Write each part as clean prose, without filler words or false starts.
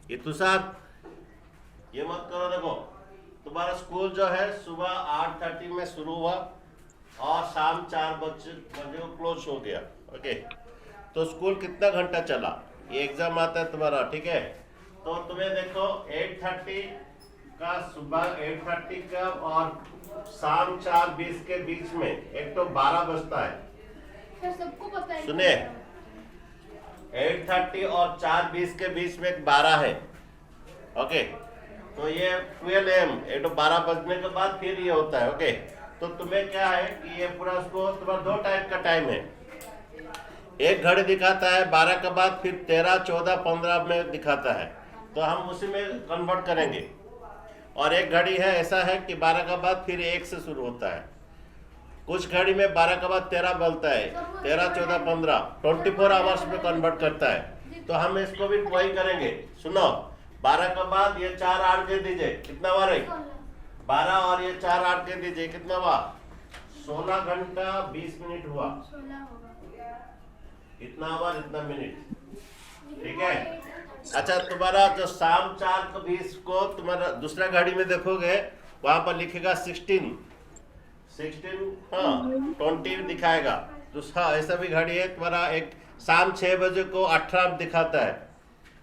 ये तुषार, ये मत करो। देखो तुम्हारा स्कूल जो है सुबह 8:30 में शुरू हुआ और शाम 4 बजे को क्लोज हो गया। ओके, तो स्कूल कितना घंटा चला, ये एग्जाम आता है तुम्हारा, ठीक है। तो तुम्हें देखो 8:30 का, सुबह 8:30 का और शाम 4:20 के बीच में एक तो 12 बजता है। सबको पता है। सुनिए, 8:30 और 4:20 के बीच में एक 12 है। ओके, तो ये 12 AM, ये तो 12 बजने के बाद फिर ये होता है। ओके, तो तुम्हें क्या है कि ये पूरा उसको तुम्हारा 2 टाइप का टाइम है। एक घड़ी दिखाता है 12 के बाद, फिर 13, 14, 15 में दिखाता है, तो हम उसी में कन्वर्ट करेंगे। और एक घड़ी है ऐसा है कि 12 के बाद फिर 1 से शुरू होता है। कुछ घड़ी में 12 के बाद 13 बोलता है, 13, 14, 15, 24 आवर्स में कन्वर्ट करता है। तो हम इसको भी वही करेंगे। सुनो, 12 के बाद ये 4 8 दे दीजिए, कितना बार है? 12 और ये 4 8 दे दीजिए, कितना हुआ? 16 घंटा 20 मिनट हुआ। इतना हुआ, इतना मिनट, ठीक है। अच्छा, तुम्हारा जो शाम 4:20 को तुम्हारा दूसरा घड़ी में देखोगे, वहां पर लिखेगा 16, हाँ 20 दिखाएगा। दूसरा ऐसा भी घड़ी है तुम्हारा, एक शाम 6 बजे को 18 दिखाता है,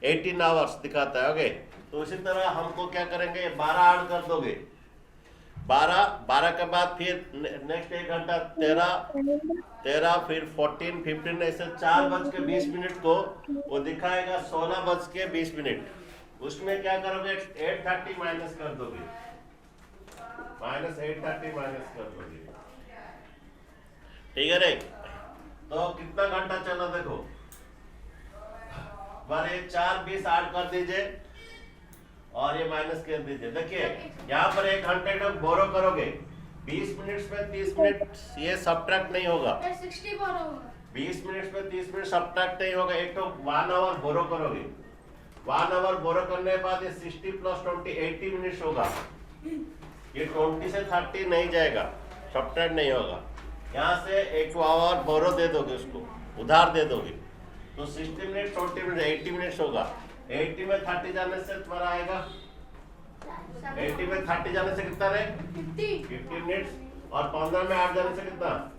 18 आवर्स दिखाता है। ओके, तो उसी तरह हमको क्या करेंगे, 12 ऐड कर दोगे, 12 के बाद फिर नेक्स्ट 1 घंटा 13, फिर 14, 15, ऐसे 4:20 को वो दिखाएगा 16:20। उसमें क्या करोगे, 8:30 माइनस कर दोगे, -8:30 माइनस कर दोगे, ठीक है रे। तो कितना घंटा चला देखो, बारे 4:20 ऐड कर दीजिए और ये माइनस कर दीजिए। देखिए यहाँ पर 1 घंटे का बोरो करोगे, 20 मिनट में 30 मिनट ये सब्ट्रैक्ट नहीं होगा। 20 मिनट में 30 मिनट सब्ट्रैक्ट नहीं होगा। एक तो 1 आवर बोरो करोगे, 1 आवर बोरो करने के बाद ये 60 + 20 80 मिनट होगा। ये 20 से 30 नहीं जाएगा, सब्ट्रैक्ट नहीं होगा। यहाँ से 1 आवर बोरो दे दोगे, उसको उधार दे दोगे, तो 60 मिनट 20 मिनट 80 मिनट होगा। 80 में 30 जाने से तुम्हारा आएगा, 80 में 30 जाने से कितना रहे, 50 मिनट, और 15 में 8 जाने से कितना,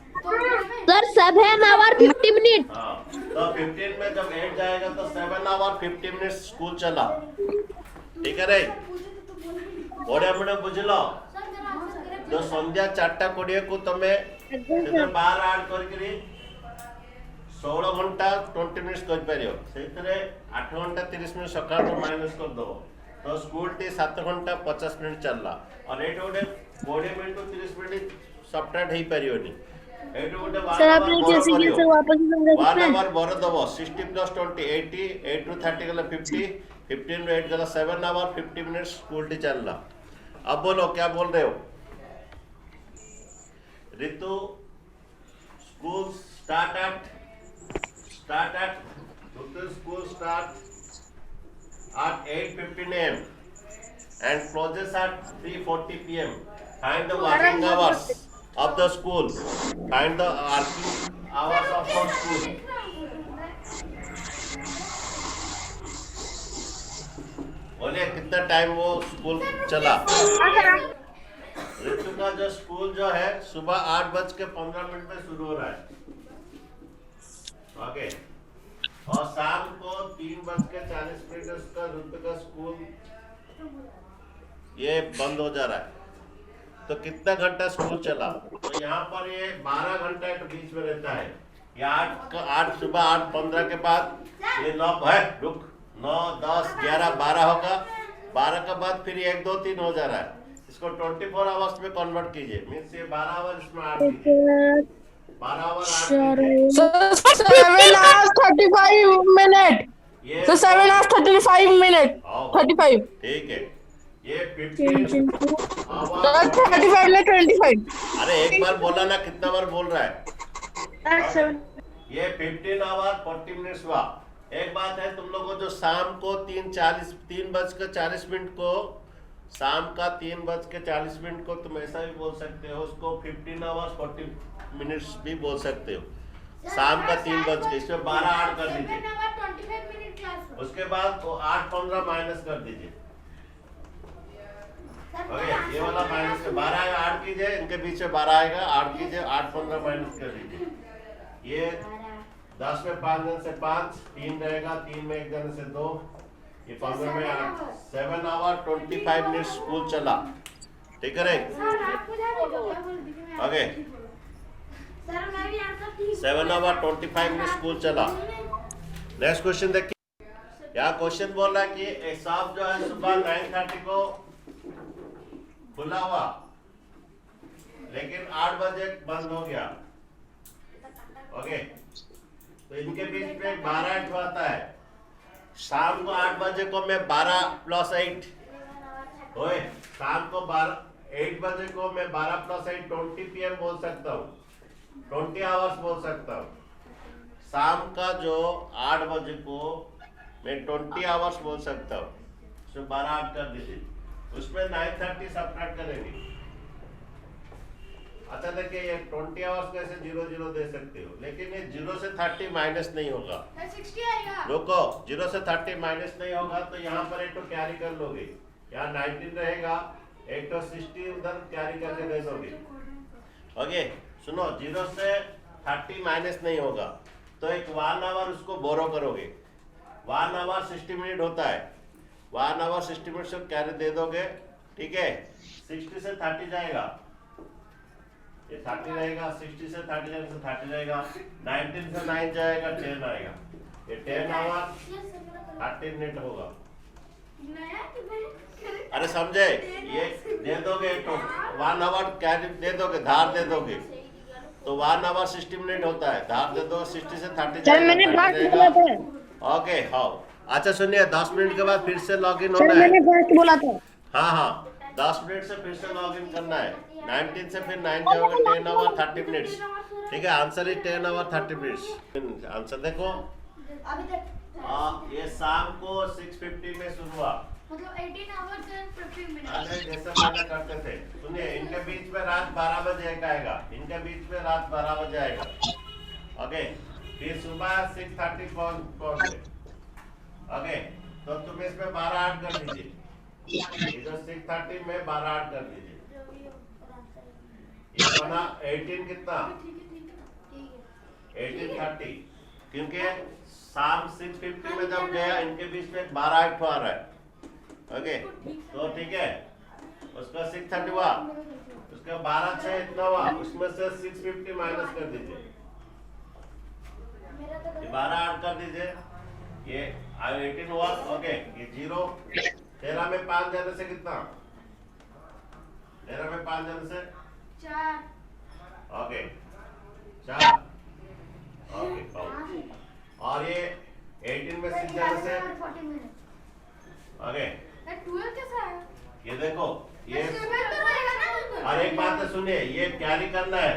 सर 7 आवर 50 मिनट। हाँ, तो 15 में जब 8 जाएगा तो 7 आवर 50 मिनट स्कूल चला, ठीक है रे। ओडे मैंने बुझलो, तो संध्या 4:20 को तुम्हें 12 ऐड करके 16 घंटा 20 मिनट कर पारियो, से 8 घंटा 30 मिनट सकाळ माइनस कर दो, तो स्कूल टी 7 घंटा 50 मिनट चलला। और एट गोटे 20 मिनट 30 मिनट सब्ट्रैक्ट हो पारियोनी। एट गोटे 1 आवर बोरो दबो, 60 + 20 80, 8 ରୁ 30 गला 50, 15 ରୁ 8 गला 7 आवर 50 मिनट स्कूल टी चलला। अब बोलो क्या बोल रहे हो Ritu? School school starts at 8:15 AM and closes at 3:40 PM. Find the working hours of the school. Find the working hours of the school. बोलिए कितना टाइम वो स्कूल चला। ऋतु का जो स्कूल जो है सुबह 8:15 में शुरू हो रहा है। ओके, और शाम को 3:40 उसका ऋतु का स्कूल ये बंद हो जा रहा है। तो कितना घंटा स्कूल चला, तो यहाँ पर ये 12 घंटा के बीच में रहता है। ये 8 सुबह 8:15 के बाद ये 9 है, रुक 9 10 11 12 होगा। 12 के बाद फिर 1 2 3 हो जा रहा है। इसको 24 आवर्स में कन्वर्ट कीजिए, मीन्स ये 12 आवर इसमें 8 कीजिए, 12 our 8 7 hours 35 minutes. So 7 hours 35 minutes. 35. ठीक है, ये 15 So 35 ने 25. अरे एक बार बोला ना, कितना बार बोल रहा है? ये 15 आवर 40 मिनट्स हुआ। एक बात है, तुम लोगों जो शाम को 3:40 को, शाम का 3:40 को तुम ऐसा भी बोल सकते हो, उसको 15 आवर्स 40 मिनट्स भी बोल सकते हो। शाम का 3 बज के, इसमें 12 ऐड कर दीजिए। 7 hour 25 minute class। उसके बाद 8:15 माइनस कर दीजिए। ओके, ये वाला माइनस के 12 आएगा, ऐड कीजिए, इनके बीच में 12 आएगा, ऐड कीजिए, 8:15 माइनस कर दीजिए। ये 10 में 5 जन से 5, 3 रहेगा, 3 में 1 जन से 2, ये 15 में 8, 7 आवर 25 मिनट स्कूल चला। ठीक है रे? सर आपको जाने दो, क्या बोल दी मैं? ओके, सर मैं भी आंसर ठीक 7 आवर 25 मिनट स्कूल चला। नेक्स्ट क्वेश्चन देखिए, यहाँ क्वेश्चन बोल रहा है कि एक शॉप जो है सुबह 9:30 को खुला हुआ, लेकिन 8 बजे बंद हो गया। ओके, तो इनके बीच में 12 ऐड आता है। शाम को 8 बजे को मैं 12 + 8 ओए, शाम को 8 बजे को मैं 12 + 8 20 PM बोल सकता हूँ, 20 आवर्स बोल सकता हूँ। शाम का जो 8 बजे को मैं 20 आवर्स बोल सकता हूँ, उसमें 12 ऐड कर दीजिए, उसमें 9:30 सब्ट्रैक्ट करेंगे। अच्छा देखिए, ये 20 आवर्स कैसे 0 दे सकते हो, लेकिन ये 0 से 30 माइनस नहीं होगा। 60 आएगा। रुको, 0 से 30 माइनस नहीं होगा, तो यहाँ पर एक तो कैरी कर लोगे, यहाँ 19 रहेगा, एक तो 60 उधर कैरी करके दे दोगे। ओके, सुनो, 0 से 30 माइनस नहीं होगा, तो एक 1 आवर उसको बोरो करोगे। 1 आवर 60 मिनट होता है, 1 आवर 60 मिनट से कैरी दे दोगे। ठीक है, 60 से 30 जाएगा, ये 30 रहेगा, 60 से 30 जाएगा, से 30 रहेगा, 19 से 9 जाएगा, 10 आएगा, ये 10 आवर 30 मिनट होगा। अरे समझे, ये दे दोगे तो 1 आवर कैरी दे दोगे, धार दे दोगे, तो 1 आवर 60 मिनट होता है, धार दे दो, 60 से 30 सर मैंने फास्ट बोला था। ओके, हाँ, अच्छा सुनिए, 10 मिनट के बाद फिर से लॉग इन सर होना मैंने है। फास्ट बोला था। हाँ, 10 मिनट से फिर से लॉग इन करना है। 19 से फिर 9 जाओगे, 10 आवर 30 मिनट्स। ठीक है, answer is 10 hour 30 minutes. Answer देखो, अभी तक ये शाम को 6:50 में शुरू हुआ। मतलब 18 hours and 15 minutes। अरे जैसे पहले करते थे, सुनिए, इनके बीच में रात 12 बजे एक आएगा, इनके बीच में रात 12 बजे आएगा। ओके, फिर सुबह 6:30 पहुंचे। ओके, तो तुम इसमें 12 ऐड कर दीजिए, ये जो 6:30 में 12 ऐड कर दीजिए, ये बना 18 कितना, 18:30, क्योंकि शाम 6:50 में जब गया, इनके बीच में 12 ऐड आ रहा है। ओके, तो ठीक है, उसका 6:30 हुआ, उसका 12 6 इतना हुआ, उसमें से 6:50 माइनस कर दीजिए, ये 12 ऐड कर दीजिए, ये 18 हुआ। ओके, ये 0, 13 में 5 जाने से कितना, 13 में 5 जाने से 4। ओके, 4। ओके, और ये 18 में 6 जाने से 40 minutes। ओके, 12 कैसा है? ये देखो, ये 7 तो रहेगा ना। और एक बात है, सुनिए, ये कैरी करना है,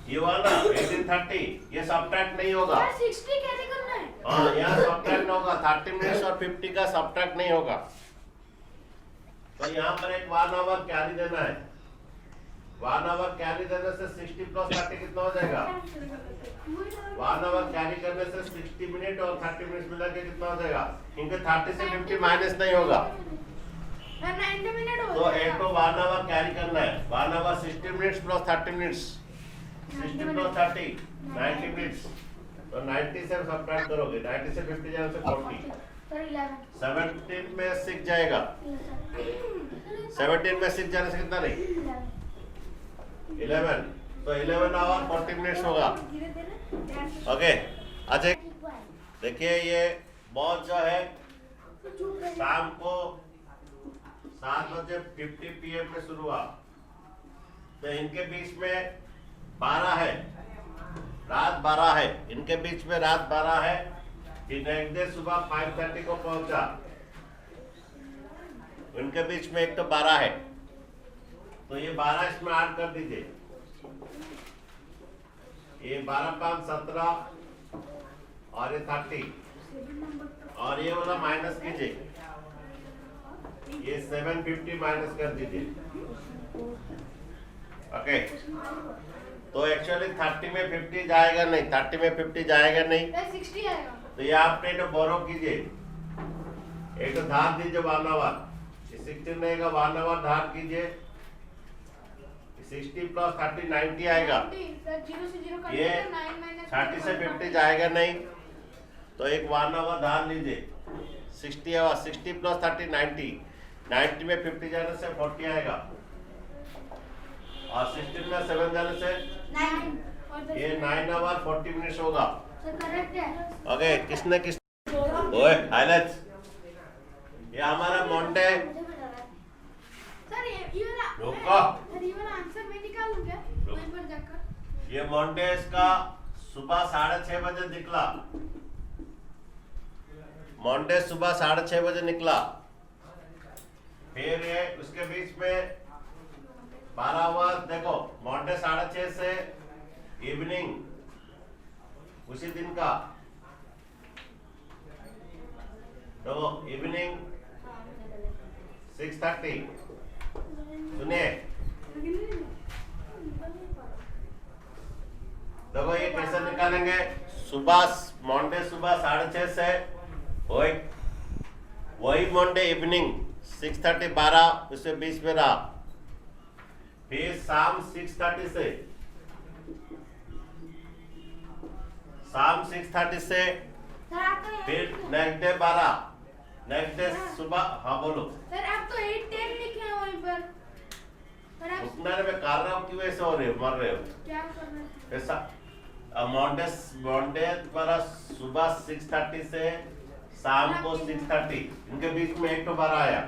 ये वाला 18:30, ये सब्ट्रैक्ट नहीं होगा। यार 60 कैरी करना है। हाँ, यहाँ सब्ट्रैक्ट होगा, 30 मिनट्स और 50 का सब्ट्रैक्ट नहीं होगा, तो यहाँ पर एक 1 आवर कैरी देना है। 1 आवर कैरी देने से 60 + 30 कितना हो जाएगा, 1 आवर कैरी करने से 60 मिनट और 30 मिनट मिला के कितना हो जाएगा, क्योंकि 30 से 50 माइनस नहीं होगा, 90 मिनट हो तो एक तो 1 आवर कैरी करना है। 1 आवर 60 मिनट्स + 30 मिनट्स, 60 + 30 90 मिनट्स, तो 90 से सब्ट्रैक्ट करोगे, 90 से 50 जाने से 40, सर 11। 17 में 6 जाएगा, 17 में 6 जाने से कितना नहीं, 11, तो 11 आवर 40 मिनट्स होगा। ओके, अच्छा देखिए, ये बॉल जो है शाम को 7:50 PM में शुरू हुआ, तो इनके बीच में 12 है, रात 12 है, इनके बीच में रात 12 है। फिर नेक्स्ट डे सुबह 5:30 को पहुंचा, इनके बीच में एक तो 12 है, तो ये 12 इसमें ऐड कर दीजिए, ये 12 × 5 17 और ये 30, और ये वाला माइनस कीजिए, ये 750 माइनस कर दीजिए। ओके, तो एक्चुअली 30 में 50 जाएगा नहीं, 30 में 50 जाएगा नहीं, फिर 60 आएगा। तो ये आपने तो बोरो कीजिए, एक तो धार दीजिए 1 आवर, 16 रहेगा 1 आवर धार कीजिए, 60 प्लस 30 90 आएगा। 90, सर 0 से 0 कर ये दीजिए, 9 माइनस 30 से 50 जाएगा नहीं, तो एक 1 आवर धार लीजिए, 60 आवर, 60 प्लस 30 90, 90 में 50 जाने से 40 आएगा, और 16 में 7 जाने से 9 और ये 9 आवर 40 मिनट्स होगा। सर करेक्ट है। ओके, किसने किस ओए हाइलाइट्स, ये हमारा मोंटे मुझे बता रहा है। सर ये वाला रुको। सर ये वाला आंसर मैं निकालूं क्या वहीं पर जाकर? ये मोंटेस का सुबह 6:30 बजे निकला, मोंटेस सुबह 6:30 बजे निकला, फिर ये उसके बीच में 12 हुआ। देखो मोंटे 6:30 से इवनिंग उसी दिन का, तो इवनिंग 6:30, सुनिए देखो ये कैसे निकालेंगे, सुबह मंडे सुबह 6:30 से वही मंडे इवनिंग 6:30 12 उससे 20 में रहा, फिर शाम 6:30 से सर आपका फिर नेक्स्ट डे 12, नेक्स्ट डे सुबह। हाँ बोलो। सर आप तो 8 10 लिखे हैं वहीं पर। सर आप उतना में कर रहा हूँ कि वैसे हो रहे हो, मर रहे हो क्या कर रहे हैं? ऐसा। मंडे पर सुबह 6:30 से शाम को 6:30, इनके बीच में 1 तो 12 आया।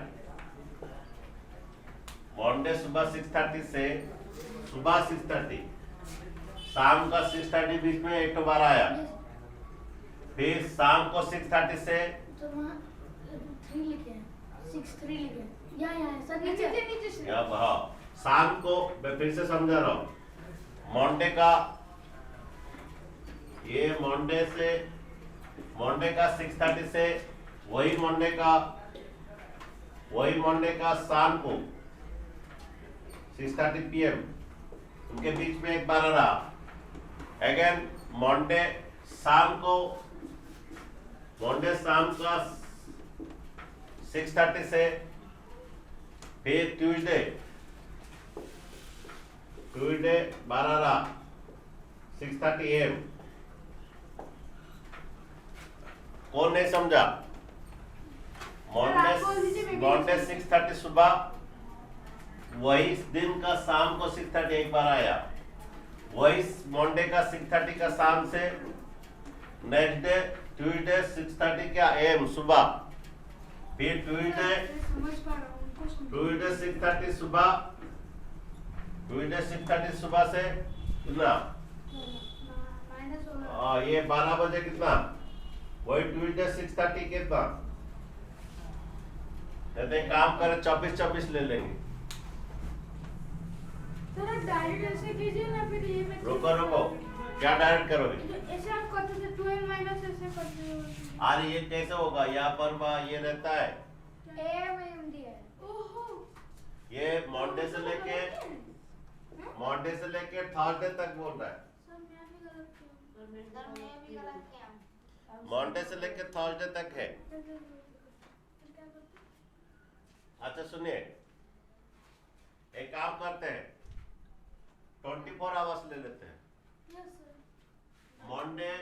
मंडे सुबह 6:30 से सुबह 6:30, शाम का 6:30 बीच में 1 तो 12 आया, फिर शाम को 6:30 से तो वहाँ 3 लिखे हैं, 6 3 लिखे हैं। यहाँ सर नीचे से। या हाँ, शाम को मैं फिर से समझा रहा हूँ, मंडे का ये मंडे का 6:30 से वही मंडे का शाम को 6:30 PM, उनके बीच में 1 12 रहा। अगेन मंडे शाम का 6:30 से फिर ट्यूसडे 12 रहा 6:30 AM। कौन नहीं समझा? मंडे 6:30 सुबह, वही दिन का शाम को 6:30 एक बार आया, वही मंडे का 6:30 का शाम से नेक्स्ट डे ट्यूसडे 6:30 का AM सुबह, फिर ट्यूसडे समझ पा रहा हूँ कुछ नहीं। 6:30 सुबह, ट्यूसडे 6:30 सुबह से कितना, माइनस होगा। ये 12 बजे कितना, वही ट्यूसडे 6:30 कितना, नहीं काम करे 24 ले लेंगे। सर आप डायरेक्ट ऐसे कीजिए ना, फिर ये मैं रुको, क्या डायरेक्ट करोगे? ऐसे आप करते थे 12 माइनस ऐसे करते हो। अरे ये कैसे होगा, यहाँ पर ये रहता है, AMD है। ओहो ये मंडे से लेके थर्सडे तक बोल रहा है, सर मैं भी गलत किया। मंडे से लेके थर्सडे तक है। फिर क्या करते? अच्छा सुनिए, एक काम करते हैं, 24 आवर्स ले लेते हैं। Yes sir. Monday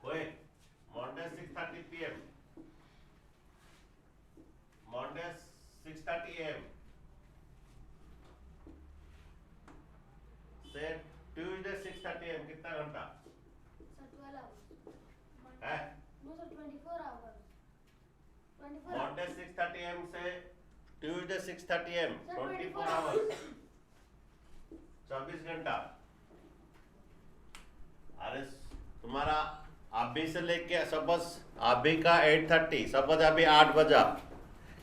6:30 PM, Monday 6:30 AM से ट्यूसडे 6:30 AM, कितना घंटा सर 12 आवर्स है? No sir 24 hours 24 Monday 6:30 AM से ट्यूसडे 6:30 AM, Sir, 24 आवर्स, 24 घंटा। अरे तुम्हारा अभी से लेके सपोज अभी का 8:30, सपोज अभी 8 बजा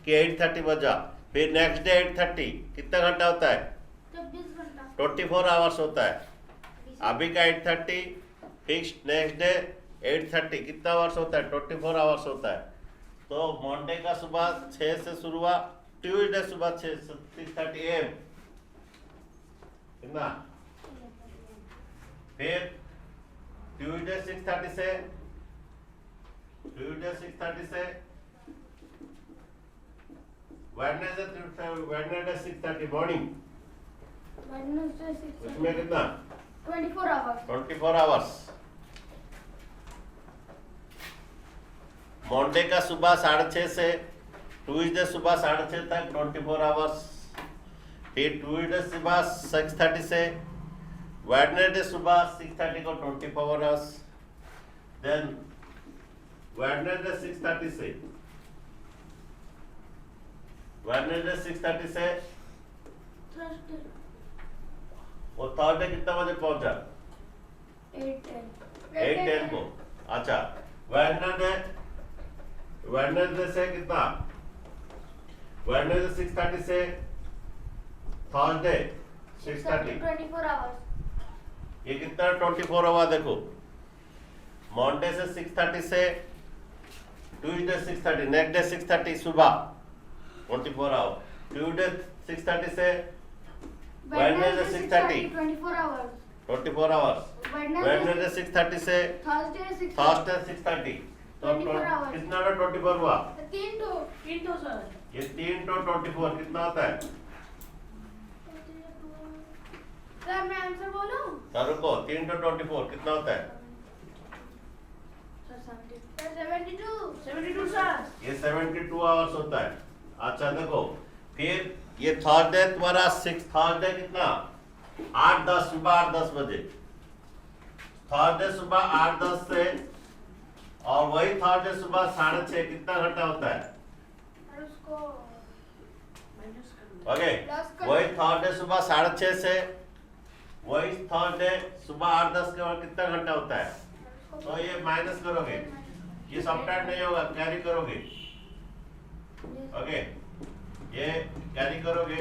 कि 8:30 बजा, फिर नेक्स्ट डे 8:30, कितना घंटा होता है? 24 घंटा 24 आवर्स होता है। अभी का 8:30 फिक्स, नेक्स्ट डे 8:30, कितना आवर्स होता है? 24 आवर्स होता है। तो मंडे का सुबह 6 से शुरू हुआ, ट्यूसडे सुबह 6:30 AM, कितना? फिर ट्यूजडे 6:30 से वेडनेसडे 6:30 मॉर्निंग, Wednesday 6:30. उसमें कितना? 24 hours. 24 आवर्स। मंडे का सुबह 6:30 से ट्यूजडे सुबह 6:30 तक 24 आवर्स। फिर ट्यूजडे सुबह 6:30 से वेडनेसडे सुबह 6:30 को 24 आवर्स। देन वेडनेसडे 6:30 से Thursday वो थर्सडे कितना बजे पहुंचा? 8:10. 8:10 को। अच्छा, वेडनेसडे से कितना? वेडनेसडे 6:30 से थर्सडे 6:30, 24 hours. ये कितना 24 हुआ देखो। मंडे से 6:30 से ट्यूसडे 6:30, नेक्स्ट डे 6:30 सुबह 24 आवर। ट्यूसडे 6:30 से वेडनेसडे 6:30 24 hours. 24 आवर्स। वेडनेसडे 6:30 से Thursday 6:30. थर्सडे 6:30, तो 24 hours. कितना 24 हुआ? 3 to sir. ये 3 to 24 कितना होता है? सर मैं आंसर बोलूं? सर रुको, 3 to 24 कितना होता है? Sir 72 sir. ये 72 आवर्स होता है। अच्छा देखो, फिर ये थर्सडे तुम्हारा 6 थर्सडे कितना? 8:10 सुबह 8:10 बजे। थर्सडे सुबह 8:10 से और वही थर्सडे सुबह 6:30 कितना घंटा होता है? और उसको माइनस कर दो. ओके, वही थर्सडे सुबह 6:30 से वही थर्सडे सुबह 8:10 के बाद कितना घंटा होता है? तो ये माइनस करोगे, ये सबट्रैक्ट नहीं होगा, कैरी करोगे। ओके, ये कैरी करोगे,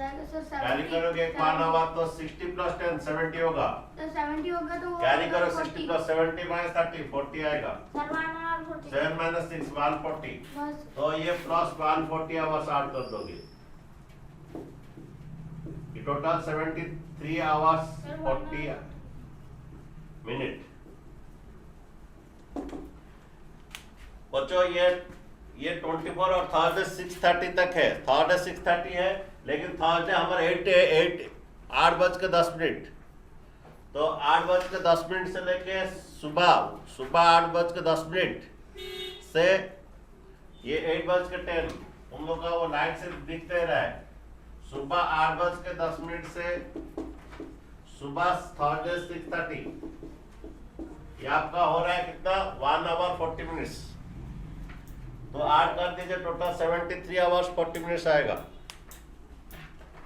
कैरी करोगे 1 आवर तो 60 + 10 70 होगा। तो 70 होगा तो कैरी करो 60 + 70 - 30 40 आएगा। सर 140. 7 - 6 140, बस तो ये प्लस 140 आवर्स ऐड कर दोगे। ये टोटल 73 आवर्स 40 मिनट। बच्चों ये 24 और थर्सडे 6:30 तक है। थर्सडे 6:30 है, लेकिन थर्सडे हमारा 8:10। तो 8:10 से लेके सुबह 8:10 से ये 8:10 हम लोग का वो लाइट से दिखते रहा है। सुबह 8:10 से सुबह थर्सडे 6:30, ये आपका हो रहा है कितना? 1 आवर 40 मिनट्स। तो 8 कर दीजिए, टोटल 73 आवर्स 40 मिनट्स आएगा।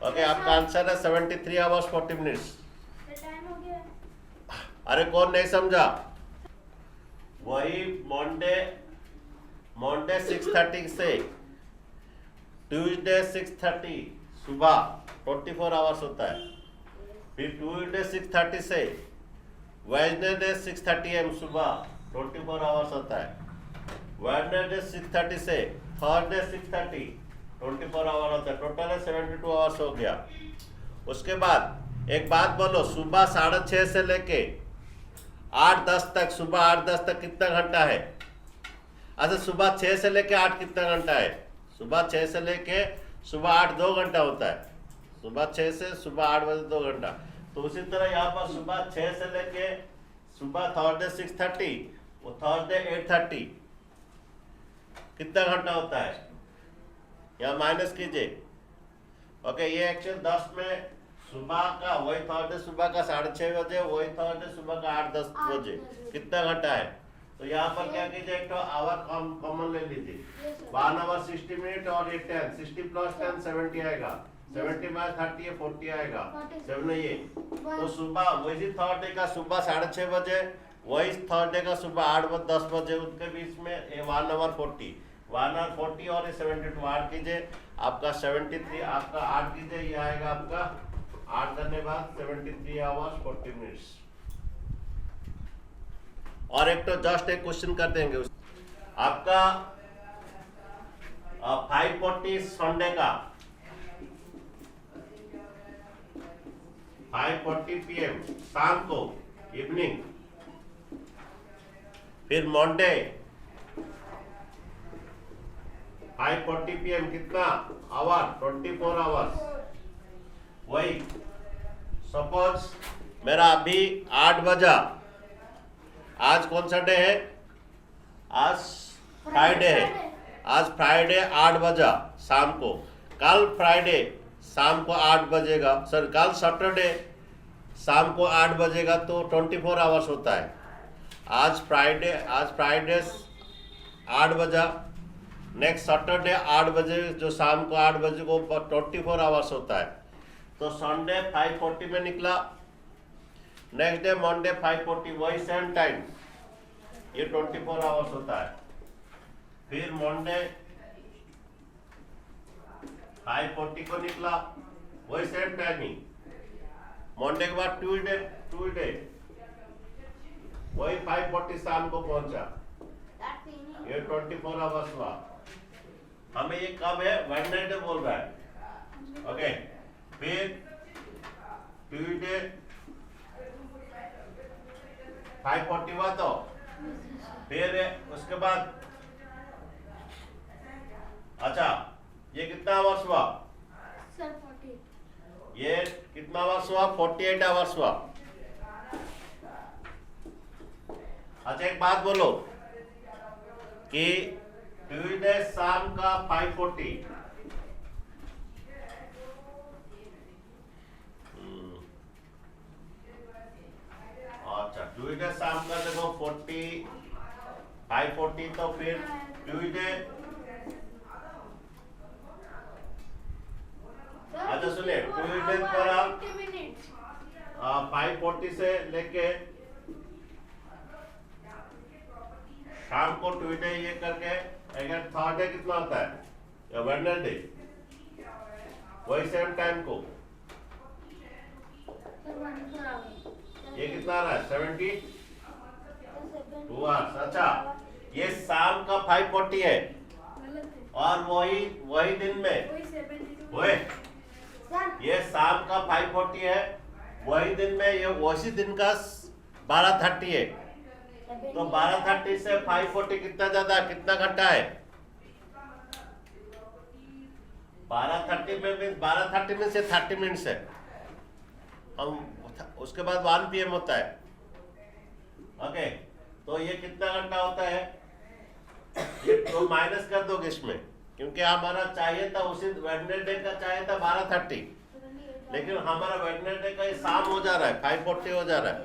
ओके, आपका आंसर है 73 आवर्स 40 मिनट्स। टाइम हो गया. अरे कौन नहीं समझा? वही मंडे 6:30 से ट्यूसडे 6:30 सुबह 24 आवर्स होता है। फिर ट्यूसडे 6:30 से वेडनेसडे 6:30 AM सुबह 24 आवर्स होता है। वेडनेसडे 6:30 से थर्सडे 6:30 24 आवर होता है। टोटल है 72 आवर्स हो गया। उसके बाद एक बात बोलो, सुबह 6:30 से लेके 8:10 तक, सुबह 8:10 तक कितना घंटा है? अच्छा, सुबह 6 से लेके 8 कितना घंटा है? सुबह 6 से लेके सुबह 8 2 घंटा होता है। सुबह 6 से सुबह 8 बजे 2 घंटा। तो उसी तरह यहाँ पर सुबह 6 से लेके सुबह थर्सडे 6:30, वो थर्सडे 8:30 कितना घंटा होता है? यहाँ माइनस कीजिए। ओके, ये एक्चुअल 10 में सुबह का वही थर्सडे सुबह का 6:30 बजे, वही थर्सडे सुबह का 8:10 बजे कितना घंटा है? तो यहाँ पर क्या कीजिए, एक तो आवर कॉमन ले लीजिए। 1 आवर 60 मिनट और ये 10, 60 + 10 70 आएगा। 70 - 30 ये 40 आएगा। 7 ये तो सुबह वही थर्सडे का सुबह 6:30 बजे, वही थर्सडे का सुबह 8-10 बजे, उनके बीच में 1 आवर 40 और ये 72 ऐड कीजिए, आपका 73 आपका 8 कीजिए, ये आएगा आपका 8 करने बाद 73 आवर्स 40 मिनट्स। और एक तो जस्ट एक क्वेश्चन कर देंगे आपका 540 संडे का 5:40 PM शाम को, इवनिंग। फिर मंडे 5:40 PM कितना आवर, 24 आवर्स। वही सपोज मेरा अभी 8 बजा, आज कौन सा डे है, आज फ्राइडे है, आज फ्राइडे 8 बजा शाम को, कल फ्राइडे शाम को 8 बजेगा, सर कल सैटरडे शाम को 8 बजेगा, तो 24 आवर्स होता है। आज फ्राइडे 8 बजा, नेक्स्ट सैटरडे 8 बजे, जो शाम को 8 बजे को 24 आवर्स होता है। तो संडे 5:40 में निकला, नेक्स्ट डे मंडे 5:40, वही सेम टाइम, ये 24 आवर्स होता है। फिर मंडे 5:40 को निकला, वही सेम टाइमिंग। मंडे के बाद ट्यूसडे वही 5:40 शाम को पहुंचा, ये 24 आवर्स हुआ। हमें ये कब है, वेडनेसडे बोल रहा है। ओके, फिर ट्यूसडे 5:40 हुआ, तो फिर उसके बाद अच्छा ये कितना आवर्स हुआ, सर 48। ये कितना आवर्स हुआ, 48 आवर्स हुआ। अच्छा एक बात बोलो कि ट्यूसडे शाम का 5:40, अच्छा ट्यूसडे शाम का देखो 5:40, तो फिर ट्यूसडे, अच्छा सुनिए, ट्यूसडे पर आप 5:40 से लेके शाम को ट्यूसडे ये करके, अगर थर्सडे कितना होता है, या वेडनेसडे वही सेम टाइम को, ये कितना आ रहा है, 72 आवर्स। अच्छा ये शाम का 5:40 है, और वही दिन में वही ये शाम का 5:40 है, वही दिन में ये उसी दिन का 12:30 है। तो 12:30 से 5:40 कितना ज्यादा, कितना घंटा है, 12:30 में 12:30 में से 30 मिनट्स है। हम उसके बाद 1 PM होता है। ओके, तो ये कितना घंटा होता है, ये तो माइनस कर दोगे इसमें, क्योंकि हमारा चाहिए था उसी वेडनेसडे का चाहिए था 12:30, लेकिन हमारा वेडनेसडे का शाम हो जा रहा है, 5:40 हो जा रहा है,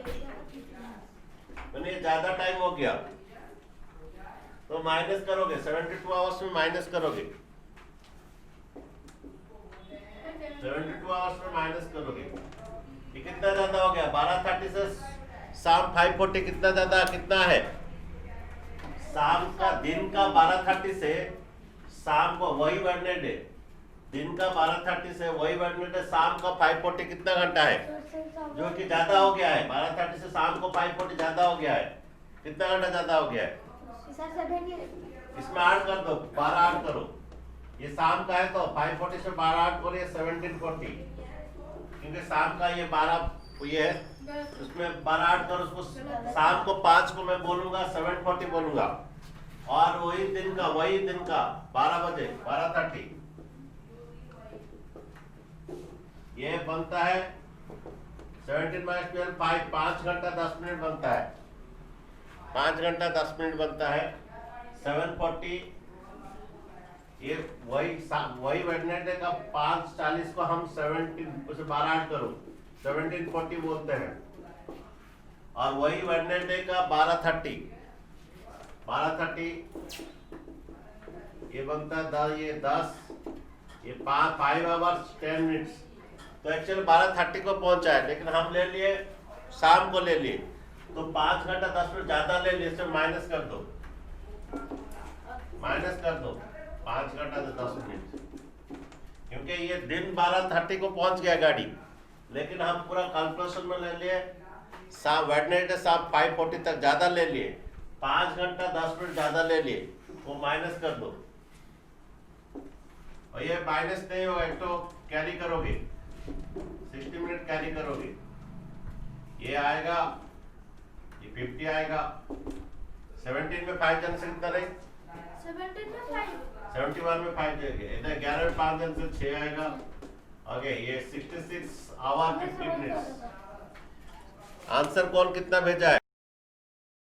मैंने ज्यादा टाइम हो गया। तो माइनस करोगे, 72 आवर्स में माइनस करोगे, 72 आवर्स में माइनस करोगे, ये कितना ज्यादा हो गया, 12:30 से शाम 5:40 कितना ज्यादा, कितना है, शाम का दिन का 12:30 से शाम को वही वेडनेसडे, दिन का 12:30 से वही वेडनेसडे शाम का 5:40 कितना घंटा है, जो कि ज्यादा हो गया है, 12:30 से शाम को 5:40 ज्यादा हो गया है, कितना घंटा ज्यादा हो गया है, इसमें 8 कर दो, 12 8 करो, ये शाम का है तो 5:40 से 12 8 करो, ये 17:40, क्योंकि शाम का ये 12 ये है, उसमें 12 8 करो, उसको शाम को 5 को मैं बोलूंगा 7:40 बोलूंगा, और वही दिन का 12 बजे 12:30, ये बनता है 17 - 12 5 घंटा 10 मिनट बनता है, 5 घंटा 10 मिनट बनता है, 7:40, ये वही वेडनेसडे का 5:40 को हम 17 उसे 12 8 करो 17:40 बोलते हैं, और वही वेडनेसडे का 12:30 ये बनता है 10 ये 5 आवर्स 10 मिनट्स। तो एक्चुअली 12:30 को पहुंचा है, लेकिन हम ले लिए शाम को ले लिए, तो 5 घंटा 10 मिनट ज्यादा ले लिए, इसमें माइनस कर दो 5 घंटा से 10 मिनट, क्योंकि ये दिन 12:30 को पहुंच गया गाड़ी, लेकिन हम पूरा कैलकुलेशन में ले लिए वेडनेसडे शाम 5:40 तक ज्यादा ले लिए, 5 घंटा 10 मिनट ज्यादा ले लिए, वो माइनस कर दो, और ये माइनस नहीं होगा, एक तो कैरी करोगे 60 मिनट कैरी करोगे, ये आएगा, ये 50 आएगा, 17 में 5 जन से कितना रहे, 17 में 5, 71 में 5 जाएंगे, इधर 11 में 5 जन से 6 आएगा। ओके, ये 66 आवर 50 मिनट्स। आंसर कौन कितना भेजा है?